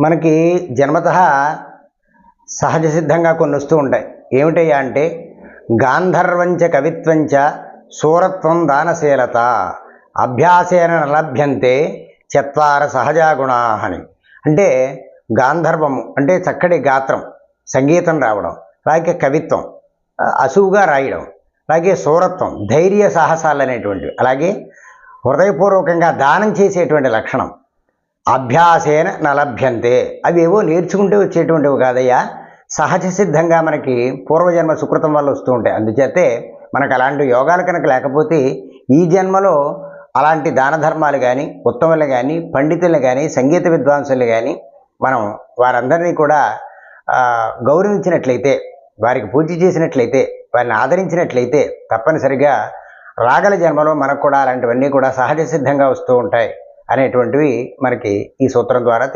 మనకి జన్మతః సహజ సిద్ధంగా కొన్ని వస్తూ ఉంటాయి. ఏమిటయ్యా అంటే గాంధర్వంచ కవిత్వంచ శూరత్వం దానశీలత అభ్యాసేన నలభ్యంతే చత్వార సహజా గుణా అని. అంటే గాంధర్వము అంటే చక్కటి గాత్రం, సంగీతం రావడం, అలాగే కవిత్వం, అసువుగా రాయడం, అలాగే శూరత్వం, ధైర్య సాహసాలు అనేటువంటివి, అలాగే హృదయపూర్వకంగా దానం చేసేటువంటి లక్షణం, అభ్యాసేన నలభ్యంతే అవి ఏవో నేర్చుకుంటే వచ్చేటువంటివి కాదయ్యా, సహజ సిద్ధంగా మనకి పూర్వజన్మ సుకృతం వల్ల వస్తూ ఉంటాయి. అందుచేతే మనకు అలాంటి యోగాలు కనుక లేకపోతే ఈ జన్మలో అలాంటి దాన ధర్మాలు కానీ, ఉత్తములు కానీ, పండితులు కానీ, సంగీత విద్వాంసులు కానీ మనం వారందరినీ కూడా గౌరవించినట్లయితే, వారికి పూజ చేసినట్లయితే, వారిని ఆదరించినట్లయితే తప్పనిసరిగా రాగల జన్మలో మనకు కూడా అలాంటివన్నీ కూడా సహజ సిద్ధంగా వస్తూ ఉంటాయి అనేటువంటివి మనకి ఈ సూత్రం ద్వారా తెలుసు.